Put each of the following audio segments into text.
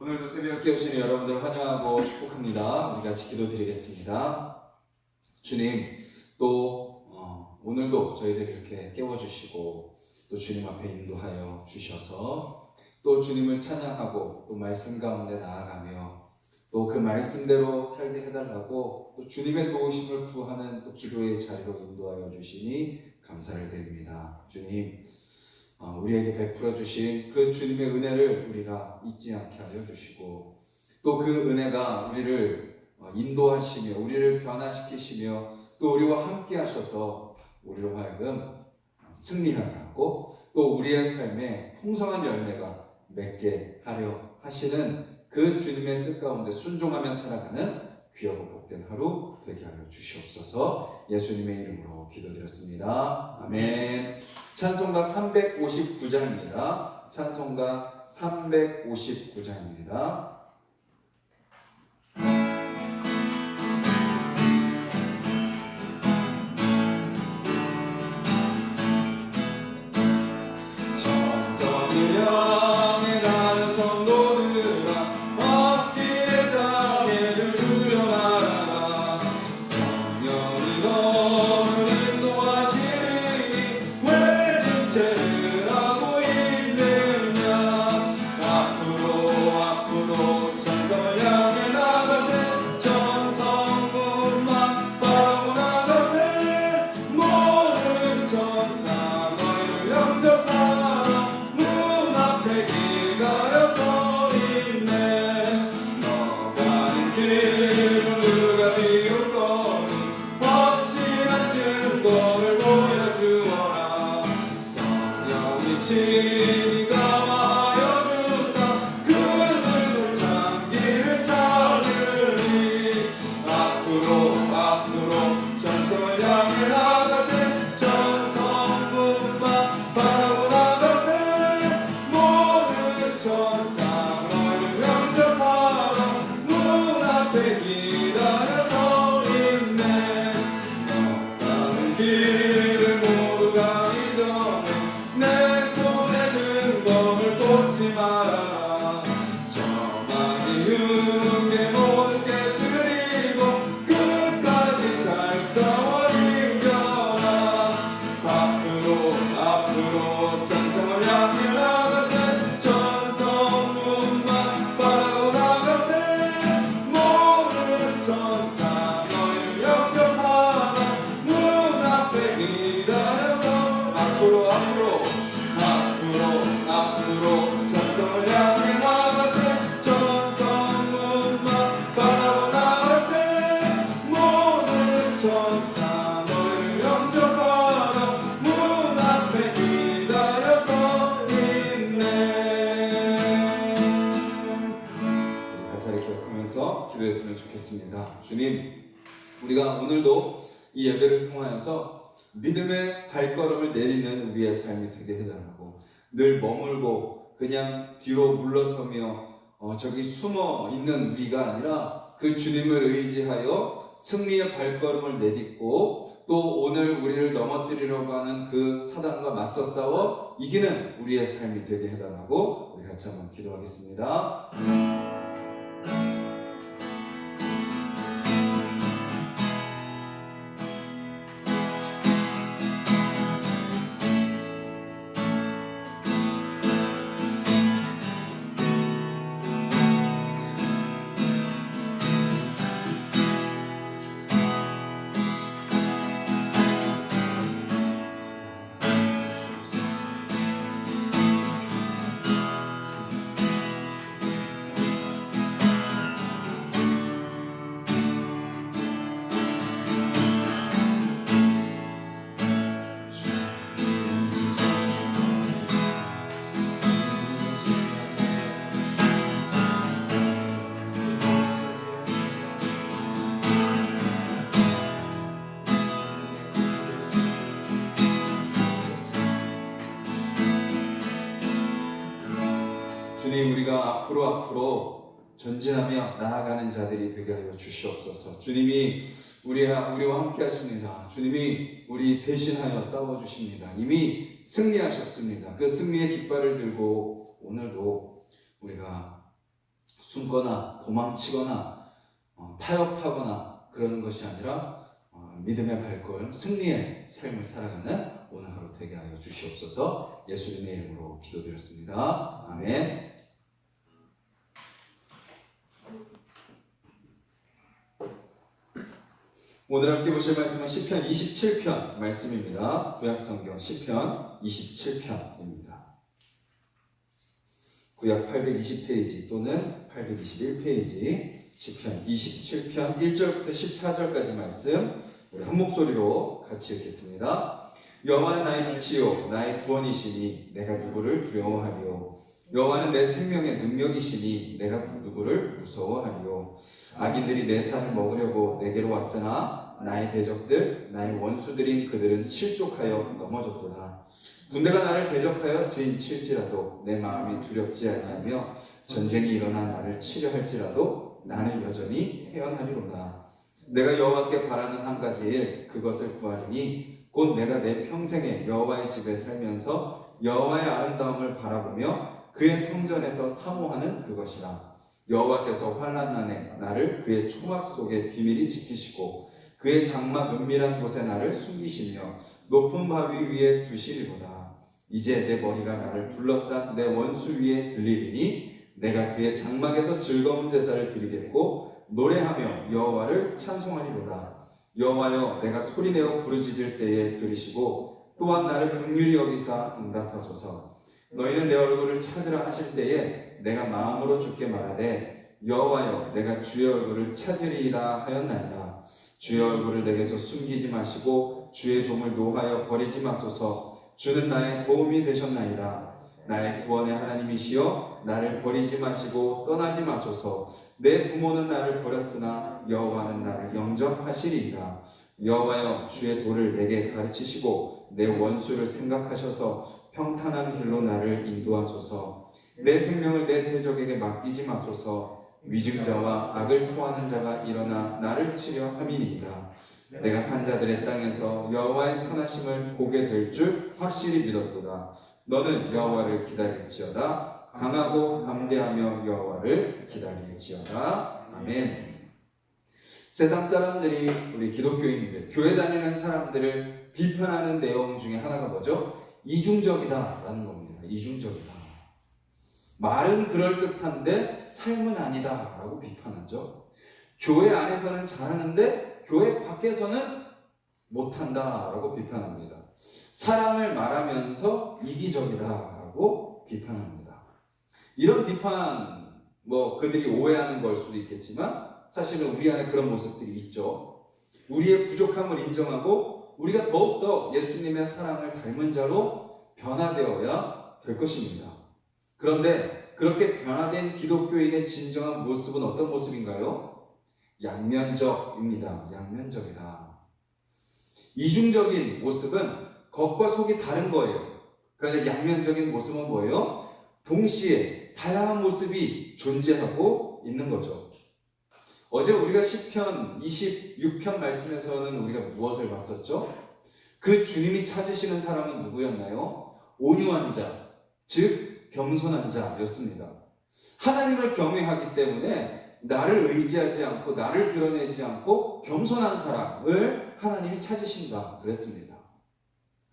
오늘도 새벽에 오신 여러분들 환영하고 축복합니다. 우리 같이 기도드리겠습니다. 주님, 또 오늘도 저희들 이렇게 깨워주시고 또 주님 앞에 인도하여 주셔서 또 주님을 찬양하고 또 말씀 가운데 나아가며 또 그 말씀대로 살게 해달라고 또 주님의 도우심을 구하는 또 기도의 자리로 인도하여 주시니 감사를 드립니다. 주님, 우리에게 베풀어 주신 그 주님의 은혜를 우리가 잊지 않게 하여 주시고 또 그 은혜가 우리를 인도하시며 우리를 변화시키시며 또 우리와 함께 하셔서 우리로 하여금 승리하게 하고 또 우리의 삶에 풍성한 열매가 맺게 하려 하시는 그 주님의 뜻 가운데 순종하며 살아가는 귀하고 복된 하루 되게 하여 주시옵소서. 예수님의 이름으로 기도드렸습니다. 아멘. 찬송가 359장입니다. 찬송가 359장입니다. 기도했으면 좋겠습니다. 주님, 우리가 오늘도 이 예배를 통하여서 믿음의 발걸음을 내딛는 우리의 삶이 되게 해달라고, 늘 머물고 그냥 뒤로 물러서며 저기 숨어 있는 우리가 아니라 그 주님을 의지하여 승리의 발걸음을 내딛고 또 오늘 우리를 넘어뜨리려고 하는 그 사단과 맞서 싸워 이기는 우리의 삶이 되게 해달라고 우리 같이 한번 기도하겠습니다. 주님, 우리가 앞으로 전진하며 나아가는 자들이 되게 하여 주시옵소서. 주님이 우리와 함께 하십니다. 주님이 우리 대신하여 싸워주십니다. 이미 승리하셨습니다. 그 승리의 깃발을 들고 오늘도 우리가 숨거나 도망치거나 타협하거나 그러는 것이 아니라 믿음의 발걸음, 승리의 삶을 살아가는 오늘 하루 되게 하여 주시옵소서. 예수님의 이름으로 기도드렸습니다. 아멘. 오늘 함께 보실 말씀은 시편 27편 말씀입니다. 구약성경 시편 27편입니다. 구약 820페이지 또는 821페이지 시편 27편 1절부터 14절까지 말씀 우리 한 목소리로 같이 읽겠습니다. 여호와는 나의 빛이요 나의 구원이시니 내가 누구를 두려워하리요. 여호와는 내 생명의 능력이시니 내가 누구를 무서워하리요. 악인들이 내 살을 먹으려고 내게로 왔으나 나의 대적들 나의 원수들인 그들은 실족하여 넘어졌도다. 군대가 나를 대적하여 지인 칠지라도 내 마음이 두렵지 아니하며 전쟁이 일어나 나를 치려 할지라도 나는 여전히 태어나리로다. 내가 여호와께 바라는 한 가지 일 그것을 구하리니 곧 내가 내 평생에 여호와의 집에 살면서 여호와의 아름다움을 바라보며 그의 성전에서 사모하는 그것이라. 여호와께서 환난날에 나를 그의 초막 속에 비밀히 지키시고 그의 장막 은밀한 곳에 나를 숨기시며 높은 바위 위에 두시리로다. 이제 내 머리가 나를 둘러싼 내 원수 위에 들리리니 내가 그의 장막에서 즐거운 제사를 드리겠고 노래하며 여호와를 찬송하리로다. 여호와여 내가 소리내어 부르짖을 때에 들으시고 또한 나를 긍휼히 여기사 응답하소서. 너희는 내 얼굴을 찾으라 하실 때에 내가 마음으로 주께 말하되 여호와여 내가 주의 얼굴을 찾으리이다 하였나이다. 주의 얼굴을 내게서 숨기지 마시고 주의 종을 노하여 버리지 마소서. 주는 나의 도움이 되셨나이다. 나의 구원의 하나님이시여 나를 버리지 마시고 떠나지 마소서. 내 부모는 나를 버렸으나 여호와는 나를 영접하시리이다. 여호와여 주의 도를 내게 가르치시고 내 원수를 생각하셔서 평탄한 길로 나를 인도하소서. 내 생명을 내 대적에게 맡기지 마소서. 위증자와 악을 토하는 자가 일어나 나를 치려 함이니이다. 내가 산자들의 땅에서 여호와의 선하심을 보게 될 줄 확실히 믿었도다. 너는 여호와를 기다릴지어다. 강하고 담대하며 여호와를 기다릴지어다. 아멘. 세상 사람들이 우리 기독교인들, 교회 다니는 사람들을 비판하는 내용 중에 하나가 뭐죠? 이중적이다라는 겁니다. 이중적이다. 말은 그럴듯한데 삶은 아니다라고 비판하죠. 교회 안에서는 잘하는데 교회 밖에서는 못한다라고 비판합니다. 사랑을 말하면서 이기적이다라고 비판합니다. 이런 비판, 그들이 오해하는 걸 수도 있겠지만 사실은 우리 안에 그런 모습들이 있죠. 우리의 부족함을 인정하고 우리가 더욱더 예수님의 사랑을 닮은 자로 변화되어야 될 것입니다. 그런데 그렇게 변화된 기독교인의 진정한 모습은 어떤 모습인가요? 양면적입니다. 양면적이다. 이중적인 모습은 겉과 속이 다른 거예요. 그런데 양면적인 모습은 뭐예요? 동시에 다양한 모습이 존재하고 있는 거죠. 어제 우리가 시편 26편 말씀에서는 우리가 무엇을 봤었죠? 그 주님이 찾으시는 사람은 누구였나요? 온유한 자, 즉 겸손한 자였습니다. 하나님을 경외하기 때문에 나를 의지하지 않고 나를 드러내지 않고 겸손한 사람을 하나님이 찾으신다 그랬습니다.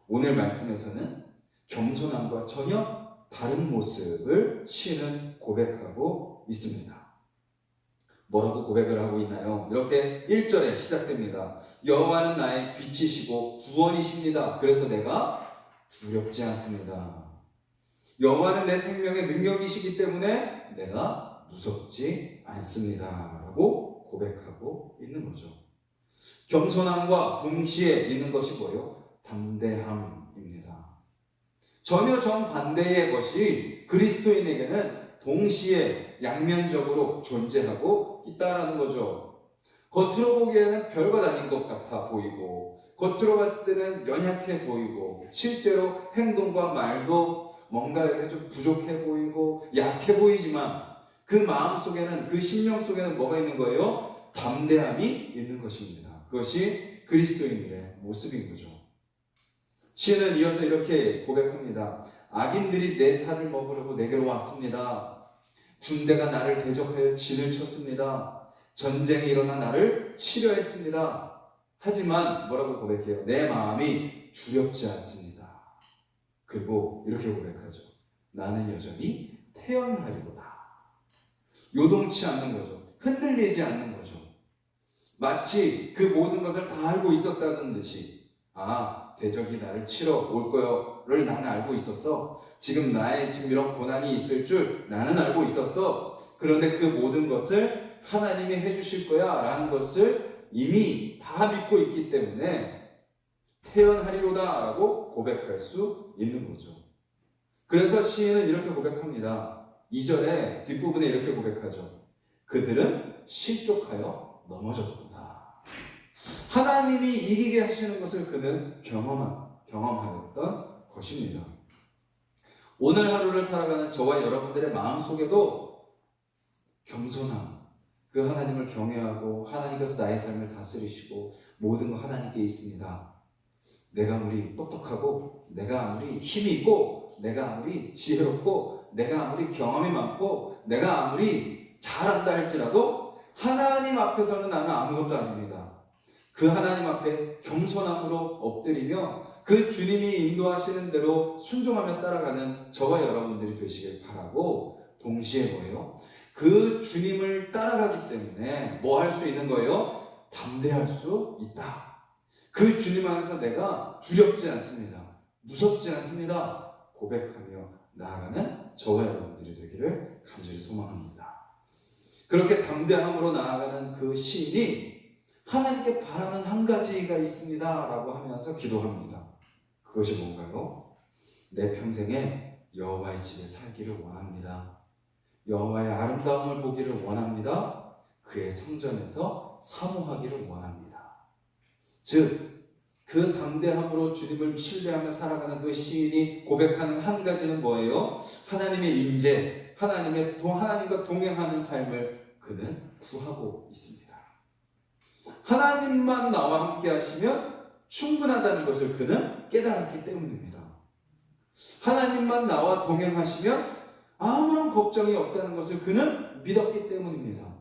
오늘 말씀에서는 겸손함과 전혀 다른 모습을 시인은 고백하고 있습니다. 뭐라고 고백을 하고 있나요? 이렇게 1절에 시작됩니다. 여호와는 나의 빛이시고 구원이십니다. 그래서 내가 두렵지 않습니다. 여호와는 내 생명의 능력이시기 때문에 내가 무섭지 않습니다. 라고 고백하고 있는 거죠. 겸손함과 동시에 있는 것이 뭐예요? 담대함입니다. 전혀 정반대의 것이 그리스도인에게는 동시에 양면적으로 존재하고 있다라는 거죠. 겉으로 보기에는 별것 아닌 것 같아 보이고 겉으로 봤을 때는 연약해 보이고 실제로 행동과 말도 뭔가 이렇게 좀 부족해 보이고 약해 보이지만 그 마음 속에는 그 심령 속에는 뭐가 있는 거예요? 담대함이 있는 것입니다. 그것이 그리스도인들의 모습인 거죠. 시는 이어서 이렇게 고백합니다. 악인들이 내 살을 먹으려고 내게로 왔습니다. 군대가 나를 대적하여 진을 쳤습니다. 전쟁이 일어나 나를 치려 했습니다. 하지만 뭐라고 고백해요? 내 마음이 두렵지 않습니다. 그리고 이렇게 고백하죠. 나는 여전히 태연하리로다. 요동치 않는 거죠. 흔들리지 않는 거죠. 마치 그 모든 것을 다 알고 있었다는 듯이, 대적이 나를 치러 올 거를 나는 알고 있었어. 지금 이런 고난이 있을 줄 나는 알고 있었어. 그런데 그 모든 것을 하나님이 해주실 거야 라는 것을 이미 다 믿고 있기 때문에 태연하리로다 라고 고백할 수 있는 거죠. 그래서 시인은 이렇게 고백합니다. 2절에 뒷부분에 이렇게 고백하죠. 그들은 실족하여 넘어졌구나. 하나님이 이기게 하시는 것을 그는 경험하였던 것입니다. 오늘 하루를 살아가는 저와 여러분들의 마음속에도 겸손함, 그 하나님을 경외하고 하나님께서 나의 삶을 다스리시고 모든 거 하나님께 있습니다. 내가 아무리 똑똑하고 내가 아무리 힘이 있고 내가 아무리 지혜롭고 내가 아무리 경험이 많고 내가 아무리 잘한다 할지라도 하나님 앞에서는 나는 아무것도 아닙니다. 그 하나님 앞에 겸손함으로 엎드리며 그 주님이 인도하시는 대로 순종하며 따라가는 저와 여러분들이 되시길 바라고, 동시에 뭐예요? 그 주님을 따라가기 때문에 뭐 할 수 있는 거예요? 담대할 수 있다. 그 주님 안에서 내가 두렵지 않습니다. 무섭지 않습니다. 고백하며 나아가는 저와 여러분들이 되기를 간절히 소망합니다. 그렇게 담대함으로 나아가는 그 시인이 하나님께 바라는 한 가지가 있습니다 라고 하면서 기도합니다. 그것이 뭔가요? 내 평생에 여호와의 집에 살기를 원합니다. 여호와의 아름다움을 보기를 원합니다. 그의 성전에서 사모하기를 원합니다. 즉 그 담대함으로 주님을 신뢰하며 살아가는 그 시인이 고백하는 한 가지는 뭐예요? 하나님의 임재, 하나님과 동행하는 삶을 그는 구하고 있습니다. 하나님만 나와 함께 하시면 충분하다는 것을 그는 깨달았기 때문입니다. 하나님만 나와 동행하시면 아무런 걱정이 없다는 것을 그는 믿었기 때문입니다.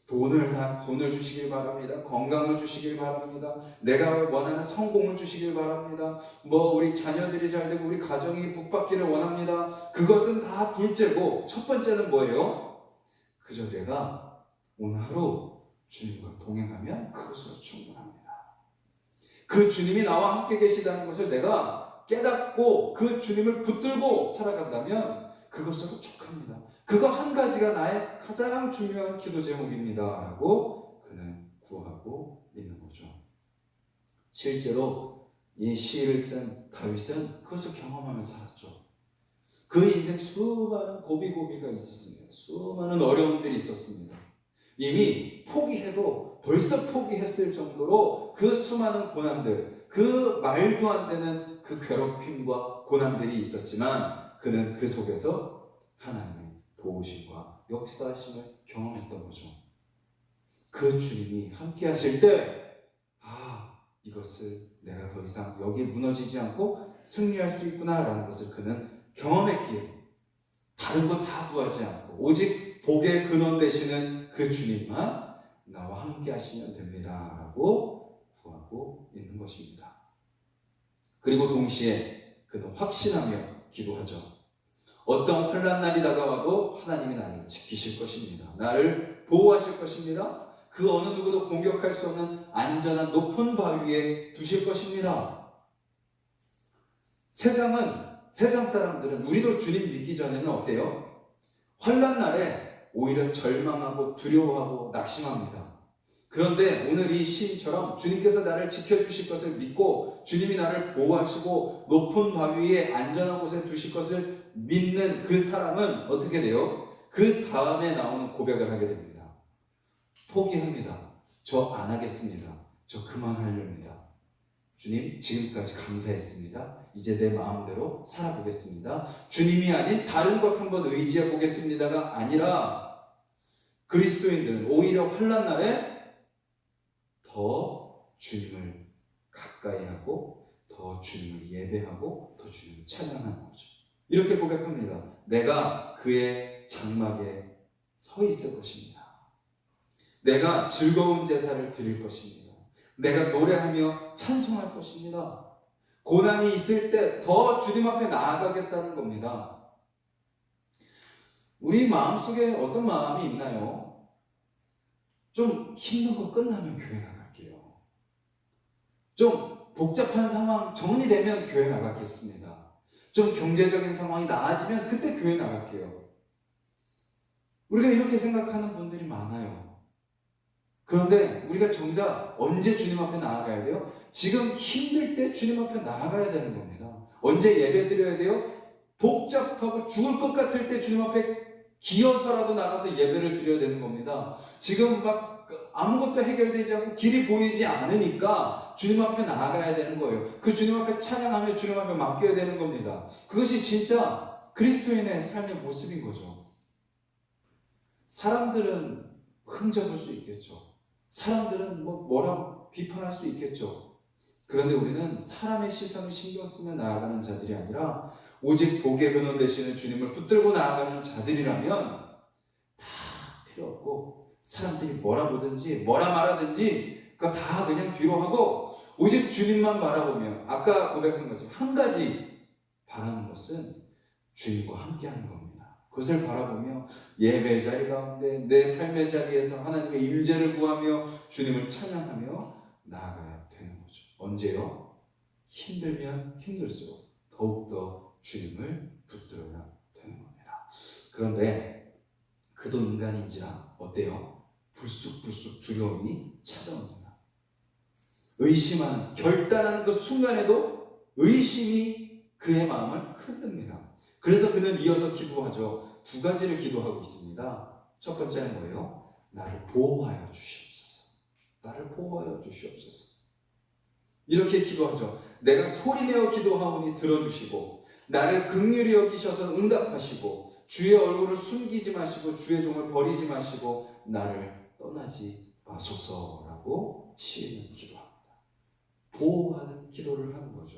돈을 주시길 바랍니다. 건강을 주시길 바랍니다. 내가 원하는 성공을 주시길 바랍니다. 우리 자녀들이 잘 되고 우리 가정이 복받기를 원합니다. 그것은 다 둘째고 첫 번째는 뭐예요? 그저 내가 오늘 하루 주님과 동행하면 그것으로 충분합니다. 그 주님이 나와 함께 계시다는 것을 내가 깨닫고 그 주님을 붙들고 살아간다면 그것으로 족합니다. 그거 한 가지가 나의 가장 중요한 기도 제목입니다 라고 그는 구하고 있는 거죠. 실제로 이 시를 쓴 다윗은 그것을 경험하며 살았죠. 그 인생 수많은 고비고비가 있었습니다. 수많은 어려움들이 있었습니다. 이미 포기해도 벌써 포기했을 정도로 그 수많은 고난들, 그 말도 안 되는 그 괴롭힘과 고난들이 있었지만 그는 그 속에서 하나님의 도우심과 역사하심을 경험했던 거죠. 그 주님이 함께 하실 때 이것을 내가 더 이상 여기에 무너지지 않고 승리할 수 있구나라는 것을 그는 경험했기에 다른 것 다 구하지 않고 오직 복의 근원 되시는 그 주님만 나와 함께 하시면 됩니다 라고 구하고 있는 것입니다. 그리고 동시에 그는 확신하며 기도하죠. 어떤 혼란 날이 다가와도 하나님이 나를 지키실 것입니다. 나를 보호하실 것입니다. 그 어느 누구도 공격할 수 없는 안전한 높은 바위 위에 두실 것입니다. 세상 사람들은 우리도 주님 믿기 전에는 어때요? 혼란 날에 오히려 절망하고 두려워하고 낙심합니다. 그런데 오늘 이 시인처럼 주님께서 나를 지켜주실 것을 믿고 주님이 나를 보호하시고 높은 바위 위에 안전한 곳에 두실 것을 믿는 그 사람은 어떻게 돼요? 그 다음에 나오는 고백을 하게 됩니다. 포기합니다. 저 안 하겠습니다. 저 그만하렵니다. 주님, 지금까지 감사했습니다. 이제 내 마음대로 살아보겠습니다. 주님이 아닌 다른 것 한번 의지해 보겠습니다가 아니라 그리스도인들은 오히려 환난 날에 더 주님을 가까이 하고 더 주님을 예배하고 더 주님을 찬양하는 거죠. 이렇게 고백합니다. 내가 그의 장막에 서 있을 것입니다. 내가 즐거운 제사를 드릴 것입니다. 내가 노래하며 찬송할 것입니다. 고난이 있을 때 더 주님 앞에 나아가겠다는 겁니다. 우리 마음속에 어떤 마음이 있나요? 좀 힘든 거 끝나면 교회 나갈게요. 좀 복잡한 상황 정리되면 교회 나가겠습니다. 좀 경제적인 상황이 나아지면 그때 교회 나갈게요. 우리가 이렇게 생각하는 분들이 많아요. 그런데 우리가 정작 언제 주님 앞에 나아가야 돼요? 지금 힘들 때 주님 앞에 나아가야 되는 겁니다. 언제 예배 드려야 돼요? 복잡하고 죽을 것 같을 때 주님 앞에 기어서라도 나가서 예배를 드려야 되는 겁니다. 지금 막 아무것도 해결되지 않고 길이 보이지 않으니까 주님 앞에 나아가야 되는 거예요. 그 주님 앞에 찬양하며 주님 앞에 맡겨야 되는 겁니다. 그것이 진짜 그리스도인의 삶의 모습인 거죠. 사람들은 흠잡을 수 있겠죠. 사람들은 뭐라고 비판할 수 있겠죠. 그런데 우리는 사람의 시선을 신경 쓰며 나아가는 자들이 아니라 오직 복의 근원 되시는 주님을 붙들고 나아가는 자들이라면 다 필요 없고 사람들이 뭐라 보든지 뭐라 말하든지 그거 다 그냥 뒤로 하고 오직 주님만 바라보며 아까 고백한 것처럼 한 가지 바라는 것은 주님과 함께하는 겁니다. 그것을 바라보며 예배 자리 가운데 내 삶의 자리에서 하나님의 임재를 구하며 주님을 찬양하며 나아가야 되는 거죠. 언제요? 힘들면 힘들수록 더욱더 주님을 붙들어야 되는 겁니다. 그런데 그도 인간인지라 어때요? 불쑥불쑥 두려움이 찾아옵니다. 의심하는, 결단하는 그 순간에도 의심이 그의 마음을 흔듭니다. 그래서 그는 이어서 기도하죠. 두 가지를 기도하고 있습니다. 첫 번째는 뭐예요? 나를 보호하여 주시옵소서. 나를 보호하여 주시옵소서. 이렇게 기도하죠. 내가 소리내어 기도하오니 들어주시고 나를 긍휼히 여기셔서 응답하시고 주의 얼굴을 숨기지 마시고 주의 종을 버리지 마시고 나를 떠나지 마소서라고 시인은 기도합니다. 보호하는 기도를 하는 거죠.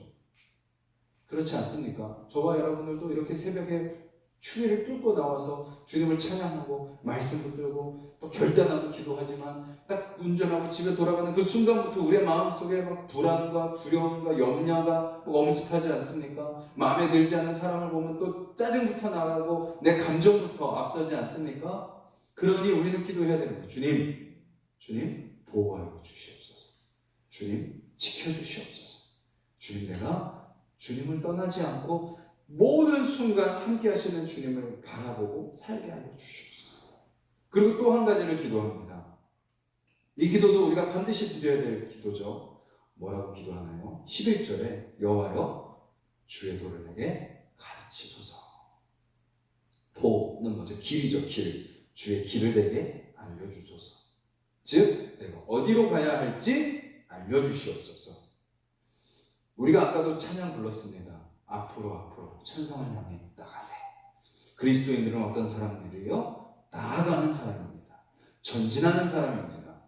그렇지 않습니까? 저와 여러분들도 이렇게 새벽에 추위를 뚫고 나와서 주님을 찬양하고 말씀 붙들고 또 결단하고 기도하지만 딱 운전하고 집에 돌아가는 그 순간부터 우리의 마음속에 막 불안과 두려움과 염려가 엄습하지 않습니까? 마음에 들지 않는 사람을 보면 또 짜증부터 나가고 내 감정부터 앞서지 않습니까? 그러니 우리는 기도해야 되는 거예요. 주님 보호하여 주시옵소서. 주님 지켜주시옵소서. 주님 내가 주님을 떠나지 않고 모든 순간 함께 하시는 주님을 바라보고 살게 하여 주시옵소서. 그리고 또 한 가지를 기도합니다. 이 기도도 우리가 반드시 드려야 될 기도죠. 뭐라고 기도하나요? 11절에 여호와여 주의 도를 내게 가르치소서. 도는 거죠. 길이죠. 길. 주의 길을 내게 알려주소서. 즉 내가 어디로 가야 할지 알려주시옵소서. 우리가 아까도 찬양 불렀습니다. 앞으로 천성을 향해 나가세. 그리스도인들은 어떤 사람들이에요? 나아가는 사람입니다. 전진하는 사람입니다.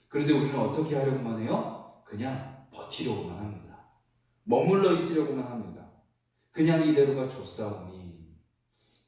그런데 우리는 어떻게 하려고만 해요? 그냥 버티려고만 합니다. 머물러 있으려고만 합니다. 그냥 이대로가 좋사오니.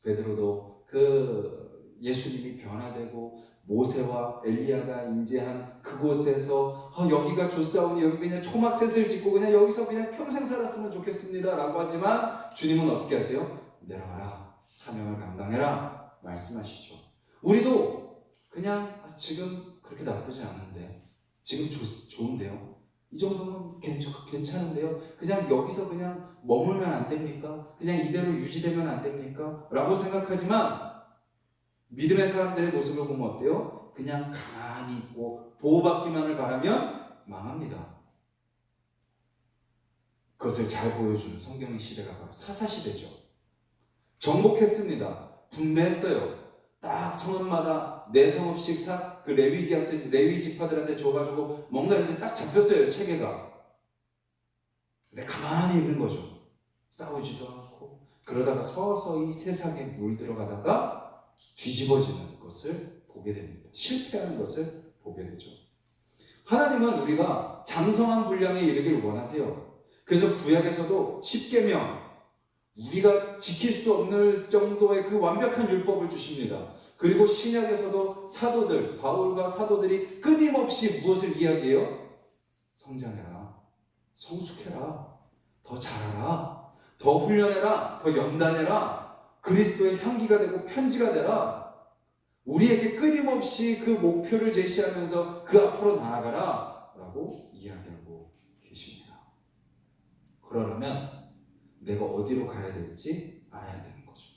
베드로도 그 예수님이 변화되고 모세와 엘리야가 임재한 그곳에서 여기가 좋사오니 여기 그냥 초막셋을 짓고 그냥 여기서 그냥 평생 살았으면 좋겠습니다 라고 하지만 주님은 어떻게 하세요? 내려가라, 사명을 감당해라 말씀하시죠. 우리도 그냥 지금 그렇게 나쁘지 않은데 지금 좋은데요? 이 정도면 괜찮은데요? 그냥 여기서 그냥 머물면 안 됩니까? 그냥 이대로 유지되면 안 됩니까? 라고 생각하지만 믿음의 사람들의 모습을 보면 어때요? 그냥 가만히 있고 보호받기만을 바라면 망합니다. 그것을 잘 보여주는 성경의 시대가 바로 사사시대죠. 정복했습니다. 분배했어요. 딱 성읍마다 네 성읍씩 그 레위 지파들한테 줘가지고 뭔가 이제 딱 잡혔어요. 체계가. 근데 가만히 있는 거죠. 싸우지도 않고 그러다가 서서히 세상에 물들어가다가 뒤집어지는 것을 보게 됩니다. 실패하는 것을 보게 되죠. 하나님은 우리가 장성한 분량에 이르기를 원하세요. 그래서 구약에서도 십계명, 우리가 지킬 수 없는 정도의 그 완벽한 율법을 주십니다. 그리고 신약에서도 사도들, 바울과 사도들이 끊임없이 무엇을 이야기해요? 성장해라, 성숙해라, 더 잘하라, 더 훈련해라, 더 연단해라, 그리스도의 향기가 되고 편지가 되라. 우리에게 끊임없이 그 목표를 제시하면서 그 앞으로 나아가라 라고 이야기하고 계십니다. 그러려면 내가 어디로 가야 될지 알아야 되는 거죠.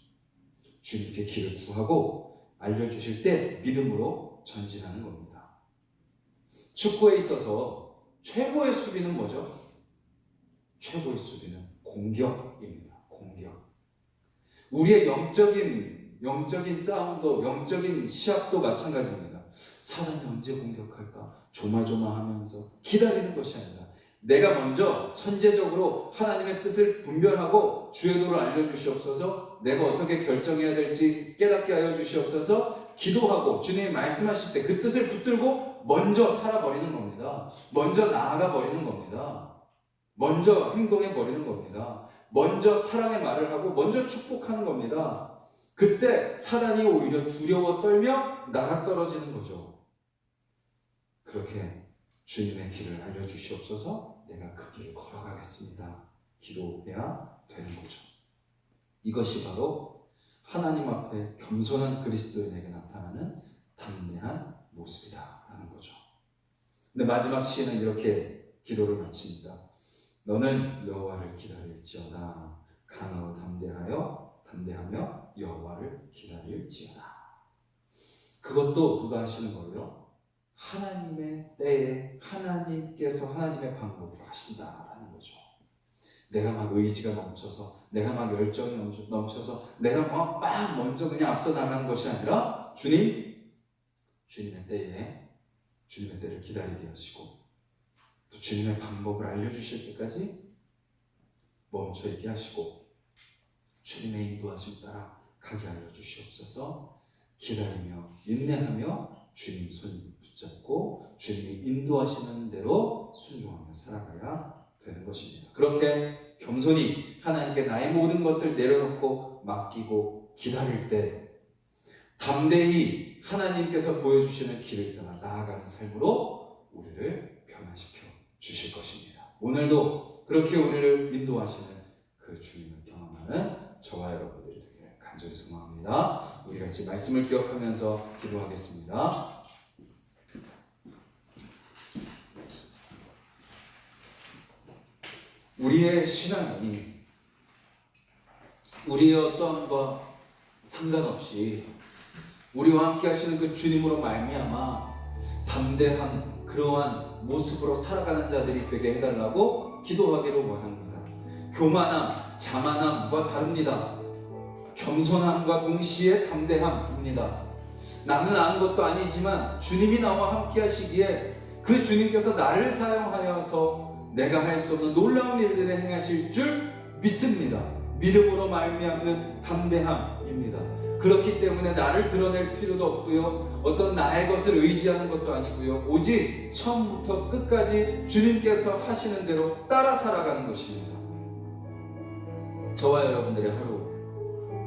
주님께 길을 구하고 알려주실 때 믿음으로 전진하는 겁니다. 축구에 있어서 최고의 수비는 뭐죠? 최고의 수비는 공격입니다. 공격. 우리의 영적인 싸움도, 영적인 시합도 마찬가지입니다. 사단이 언제 공격할까? 조마조마하면서 기다리는 것이 아니라 내가 먼저 선제적으로 하나님의 뜻을 분별하고 주의 도를 알려주시옵소서, 내가 어떻게 결정해야 될지 깨닫게 하여 주시옵소서, 기도하고 주님이 말씀하실 때 그 뜻을 붙들고 먼저 살아버리는 겁니다. 먼저 나아가 버리는 겁니다. 먼저 행동해 버리는 겁니다. 먼저 사랑의 말을 하고 먼저 축복하는 겁니다. 그때 사단이 오히려 두려워 떨며 나가 떨어지는 거죠. 그렇게 주님의 길을 알려주시옵소서, 내가 그 길을 걸어가겠습니다. 기도해야 되는 거죠. 이것이 바로 하나님 앞에 겸손한 그리스도인에게 나타나는 담대한 모습이다 라는 거죠. 근데 마지막 시에는 이렇게 기도를 마칩니다. 너는 여호와를 기다릴지어다. 강하고 담대하며 여호와를 기다릴지어다. 그것도 누가 하시는 거예요? 하나님의 때에 하나님께서 하나님의 방법으로 하신다라는 거죠. 내가 막 의지가 넘쳐서, 내가 막 열정이 넘쳐서, 내가 막 먼저 그냥 앞서 나가는 것이 아니라 주님의 때에 주님의 때를 기다리게 하시고 또 주님의 방법을 알려주실 때까지 멈춰있게 하시고 주님의 인도하심 따라 가게 알려주시옵소서. 기다리며 인내하며 주님 손 붙잡고 주님이 인도하시는 대로 순종하며 살아가야 되는 것입니다. 그렇게 겸손히 하나님께 나의 모든 것을 내려놓고 맡기고 기다릴 때 담대히 하나님께서 보여주시는 길을 따라 나아가는 삶으로 우리를 변화시켜 주실 것입니다. 오늘도 그렇게 우리를 인도하시는 그 주님을 경험하는 저와 여러분들이 되기를 간절히 소망합니다. 우리 같이 말씀을 기억하면서 기도하겠습니다. 우리의 신앙이 우리의 어떠함과 상관없이 우리와 함께 하시는 그 주님으로 말미암아 담대한 그러한 모습으로 살아가는 자들이 되게 해달라고 기도하기를 원합니다. 교만함, 자만함과 다릅니다. 겸손함과 동시에 담대함입니다. 나는 아는 것도 아니지만 주님이 나와 함께 하시기에 그 주님께서 나를 사용하여서 내가 할 수 없는 놀라운 일들을 행하실 줄 믿습니다. 믿음으로 말미암는 담대함입니다. 그렇기 때문에 나를 드러낼 필요도 없고요, 어떤 나의 것을 의지하는 것도 아니고요, 오직 처음부터 끝까지 주님께서 하시는 대로 따라 살아가는 것입니다. 저와 여러분들의 하루,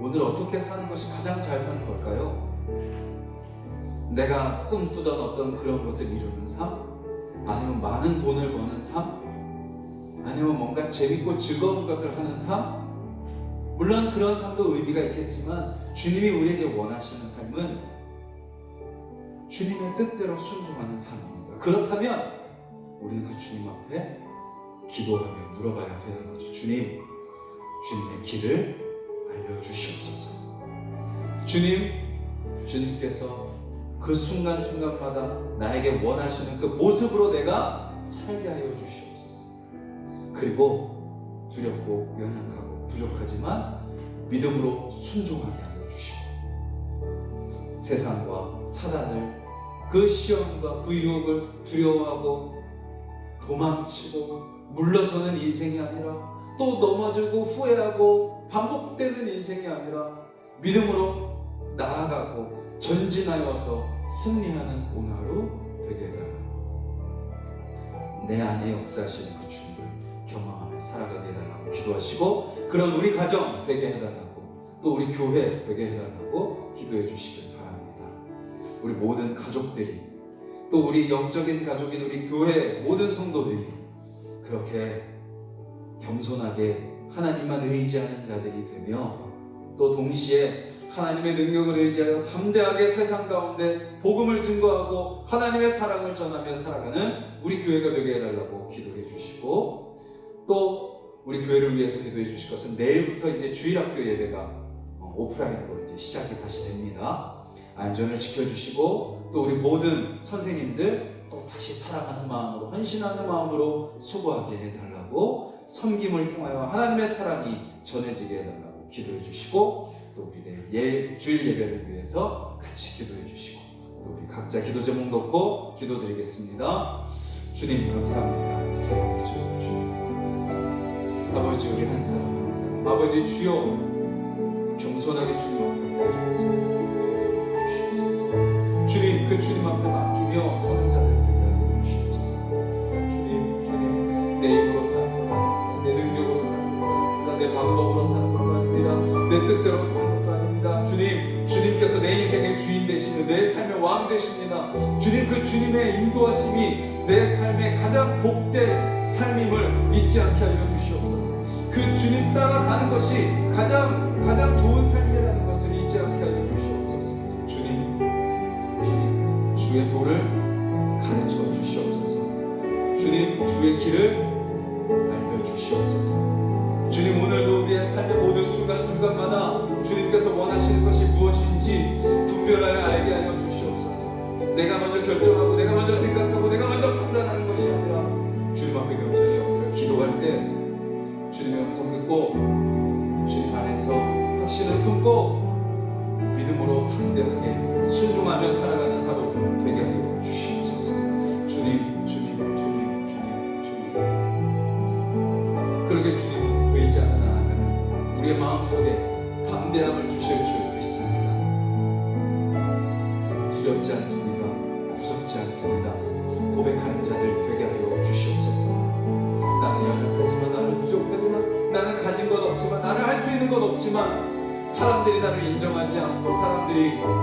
오늘 어떻게 사는 것이 가장 잘 사는 걸까요? 내가 꿈꾸던 어떤 그런 것을 이루는 삶? 아니면 많은 돈을 버는 삶? 아니면 뭔가 재밌고 즐거운 것을 하는 삶? 물론 그런 삶도 의미가 있겠지만 주님이 우리에게 원하시는 삶은 주님의 뜻대로 순종하는 삶입니다. 그렇다면 우리는 그 주님 앞에 기도하며 물어봐야 되는 거죠. 주님의 길을 알려주시옵소서. 주님께서 그 순간순간마다 나에게 원하시는 그 모습으로 내가 살게 하여 주시옵소서. 그리고 두렵고 연약하고 부족하지만 믿음으로 순종하게 하여 주시고, 세상과 사단을, 그 시험과 그 유혹을 두려워하고 도망치고 물러서는 인생이 아니라, 또 넘어지고 후회하고 반복되는 인생이 아니라 믿음으로 나아가고 전진하여서 승리하는 오늘 하루 되게 해달라. 내 안에 역사하시는 그 주님을 경험하며 살아가게 해달라고 기도하시고, 그런 우리 가정 되게 해달라고, 또 우리 교회 되게 해달라고 기도해 주시길 바랍니다. 우리 모든 가족들이, 또 우리 영적인 가족인 우리 교회 모든 성도들이 그렇게 겸손하게 하나님만 의지하는 자들이 되며, 또 동시에 하나님의 능력을 의지하여 담대하게 세상 가운데 복음을 증거하고 하나님의 사랑을 전하며 살아가는 우리 교회가 되게 해달라고 기도해 주시고, 또 우리 교회를 위해서 기도해 주실 것은 내일부터 이제 주일학교 예배가 오프라인으로 이제 시작이 다시 됩니다. 안전을 지켜주시고, 또 우리 모든 선생님들 또 다시 살아가는 마음으로, 헌신하는 마음으로 수고하게 해달라고, 섬김을 통하여 하나님의 사랑이 전해지게 해달라고 기도해 주시고, 또 우리 내일 주일 예배를 위해서 같이 기도해 주시고, 또 우리 각자 기도 제목 놓고 기도드리겠습니다. 주님 감사합니다. 새벽의 주님 감사합니다. 아버지, 우리 한 사람 한 사람, 아버지 주여 겸손하게 주님 앞에 주시옵소서. 주님, 그 주님 앞에 맡기며 서는 자들에게 하여 주시옵소서. 주님, 내 힘으로 사는 것 아닙니다. 내 능력으로 사는 것 아닙니다. 내 방법으로 사는 것도 아닙니다. 내 뜻대로 사는 것도 아닙니다. 주님, 주님께서 내 인생의 주인 되시며 내 삶의 왕 되십니다. 주님, 그 주님의 인도하심이 내 삶의 가장 복된 삶임을 잊지 않게 하여 주시옵소서. 그 주님 따라가는 것이 가장 좋은 삶이라는 것을 잊지 않게 하여 주시옵소서. 주님, 주의 도를 가르쳐 주시옵소서. 주님, 주의 길을 알려주시옵소서. 주님, 오늘도 우리의 삶의 모든 순간순간마다 주님께서 원하시는 것이 무엇인지 분별하여 알게 하여 주시옵소서. 내가 먼저 결정하고 내가 먼저 생각하고 내가 먼저 판단하는 것이 아니라 주님 앞에 겸손히 엎드려 기도할 때 주님의 음성 듣고 주님 안에서 확신을 품고 믿음으로 담대하게 순종하며 살아가는 하루 되게 하여 주시옵소서. 주님, 그렇게 주님 의지하며 나아가는 우리의 마음속에 담대함을 주실 줄 믿습니다. 두렵지 않습니다. 무섭지 않습니다. 고백하는 자들 되게 하여 주시옵소서. 나는 연약하지만, 나는 부족하지만, 나는 가진 것 없지만, 나는 할 수 있는 것 없지만, 사람들이 나를 인정하지 않고 사람들이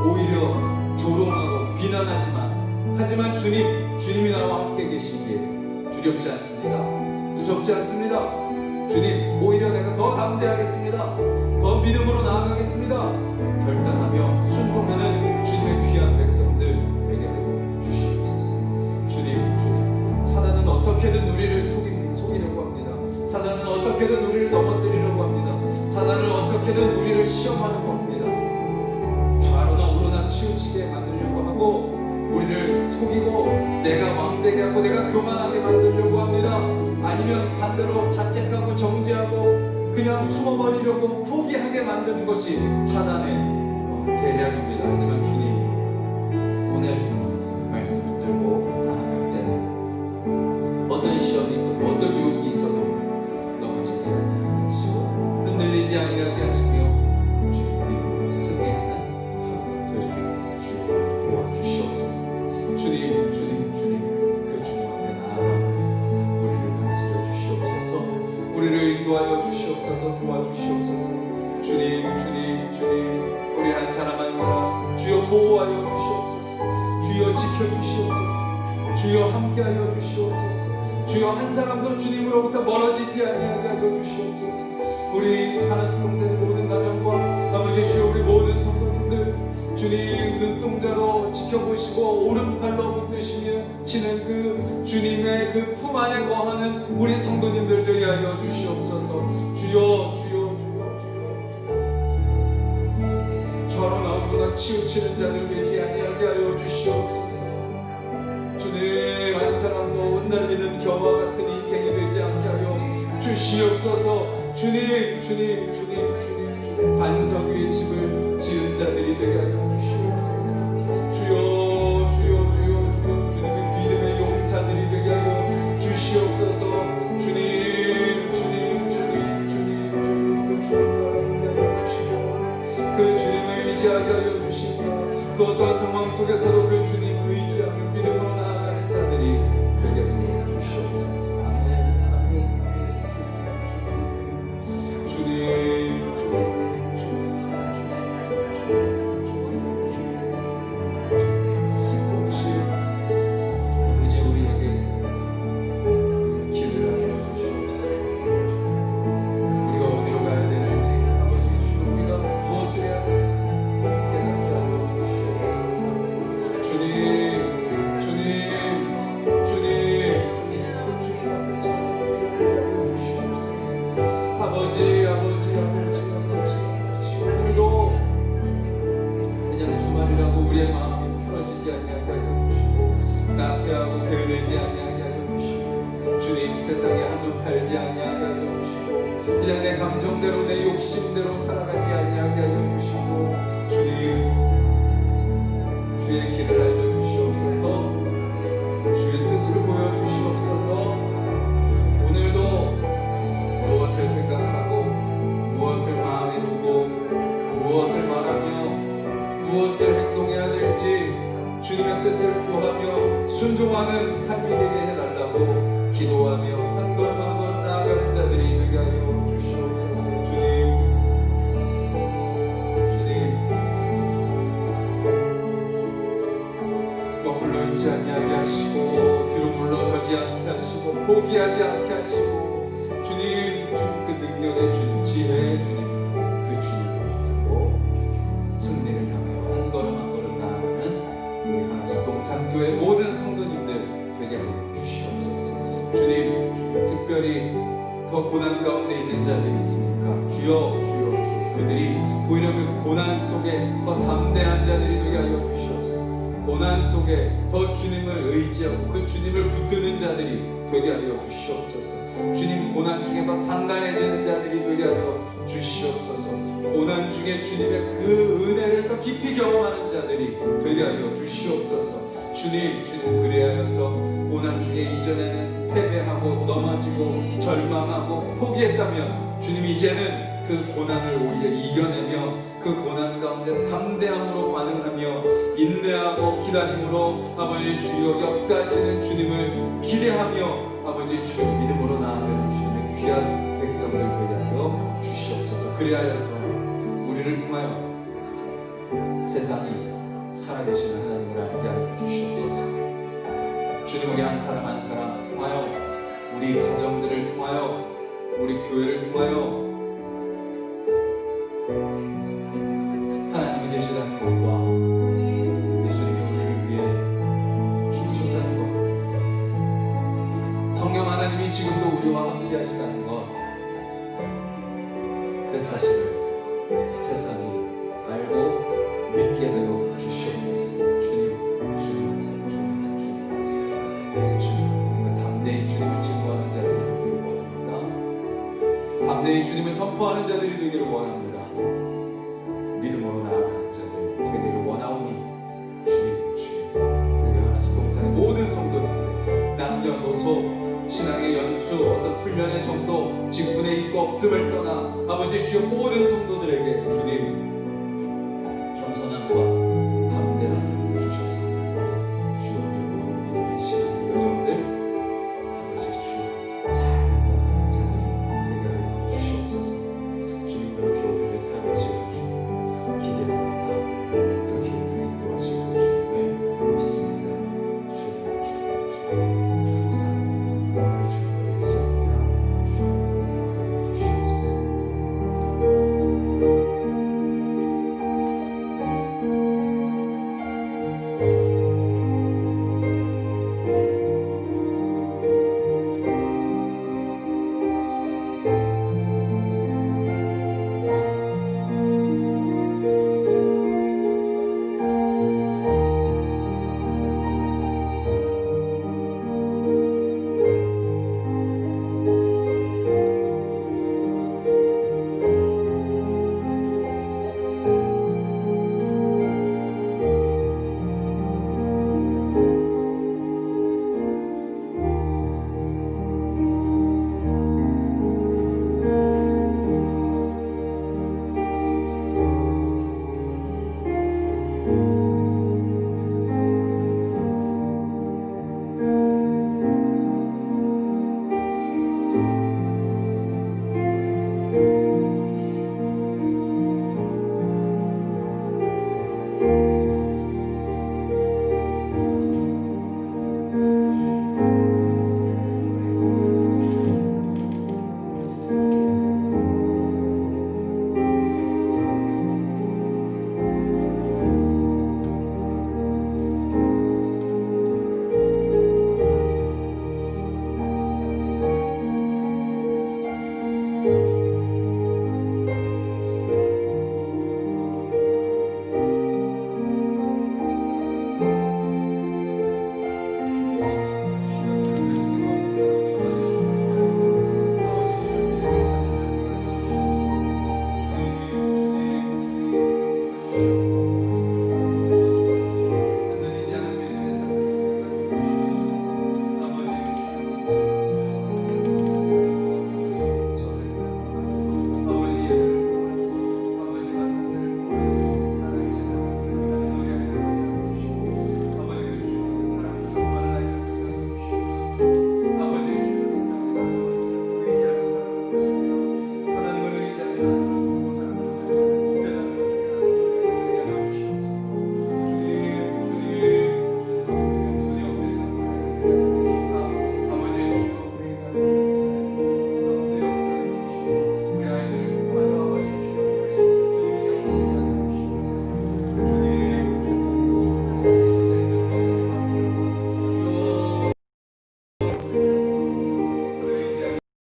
오히려 조롱하고 비난하지만, 하지만 주님이 나와 함께 계시기에 두렵지 않습니다. 무섭지 않습니다. 주님, 오히려 내가 더 담대하겠습니다. 더 믿음으로 나아가겠습니다. 결단하며 순종하는 주님의 귀한 백성들 되게 하여 주시옵소서. 주님, 사단은 어떻게든 우리를 속이려고 합니다. 사단은 어떻게든 우리를 넘어뜨리려고 합니다. 사단은 어떻게든 우리를 시험하려고 합니다. 좌로나 우로나 치우치게 만들려고 하고, 우리를 속이고 내가 왕되게 하고 내가 교만하게 만들려고 합니다. 아니면 반대로 자책하고 정죄하고 그냥 숨어버리려고 포기하게 만드는 것이 사단의 계략입니다. 하지만 주님, 오늘 말씀 붙들고 나아갈 때 어떤 시험이 있어도 어떤 유혹이 있어도 넘어지지 아니하게 하시고 흔들리지 아니하게 하시며 주님 믿음으로 쓰게 하는 하루가 될 수 있는 주님 도와주시옵소서. 주님, 그 주님 앞에 나아가니 우리를 다스려 주시옵소서. 우리를 인도하여 주시옵소서. 도와주시옵소서. 주님, 우리 한 사람 한 사람 주여 보호하여 주시옵소서. 주여 지켜주시옵소서. 주여 함께하여 주시옵소서. 주여 한 사람도 주님으로부터 멀어지지 아니하게 하여 주시옵소서. 우리 하나씩 동생의 모든 가정과 아버지 주여 우리 모든 성도님들 주님 눈동자로 지켜보시고 오른팔로 붙드시며 치는 그 주님의 그 품 안에 거하는 우리 성도님들 되게 하여 주시옵소서. 주여 저로 나오거나 치우치는 자들 되지 아니하게 하여 주시옵소서. 주님, 한 사람도 흩날리는 겨와 같은 인생이 되지 않게 하여 주시옵소서. 주님, 반석 위에 집을 지은 자들이 되게 하여 주시옵소서. 주여, 주님의 믿음의 용사들이 되게 하여 주시옵소서. 주님을 그 주님을 의지하게 하여 주시옵소서. 그 어떤 상황 속에서도 그 주님을 의지하며 믿음으로 나아가는 자들이 되게 하여 주시옵소서. 아멘. 주의 길을 알려주시옵소서. 주의 뜻을 보여주시옵소서. 오늘도 무엇을 생각하고 무엇을 마음에 두고 무엇을 말하며 무엇을 행동해야 될지 주님의 뜻을 구하며 순종하는 삶이 되게 해달라고 기도하며 한 걸음 한 걸음 나아가는 자들이 되게 하여 주시옵소서. 주님 머물러 있지 아니하게 하시고 뒤로 물러서지 않게 하시고 포기하지 않게 하시고 주님 그 능력의 주님 지혜의 주님 그 주님을 붙들고 승리를 향하여 한 걸음 한 걸음 나아가는 우리 하나수동산교회 모든 성도님들 되게 하여 주시옵소서. 주님 특별히 더 고난 가운데 있는 자들이 있습니까? 주여 주여 그들이 오히려 그 고난 속에 더 담대한 자들이 되게 하여 주시옵소서. 고난 속에 더 주님을 의지하고 그 주님을 붙드는 자들이 되게 하여 주시옵소서. 주님 고난 중에 더 단단해지는 자들이 되게 하여 주시옵소서. 고난 중에 주님의 그 은혜를 더 깊이 경험하는 자들이 되게 하여 주시옵소서. 주님 그리하여서 고난 중에 이전에는 패배하고 넘어지고 절망하고 포기했다면 주님 이제는 그 고난을 오히려 이겨내며 그 고난 가운데 담대함으로 반응하며 인내하고 기다림으로 아버지 주여 역사하시는 주님을 기대하며 아버지 주여 믿음으로 나아가는 주님의 귀한 백성들 되게 하여 주시옵소서. 그리하여서 우리를 통하여 세상이 살아계시는 하나님을 알게 하여 주시옵소서. 주님 우리 한 사람 한 사람 통하여 우리 가정들을 통하여 우리 교회를 통하여 하나님이 계시다는 것과 예수님이 우리를 위해 죽으셨다는 것, 성령 하나님이 지금도 우리와 함께 하시다는 것, 그 사실을 세상이 알고 믿게 하여 주시옵소서. 주님 우리가 담대히 주님을 증거하는 자들이 되기를 원합니다. 담대히 주님을 선포하는 자들이 되기를 원합니다. 믿음으로 나아가는 자들 되기를 원하오니 주님 우리 하나수동산의 모든 성도님들 남녀노소 신앙의 연수 어떤 훈련의 정도 직분의 있고 없음을 떠나 아버지 주여 모든 성도들에게 주님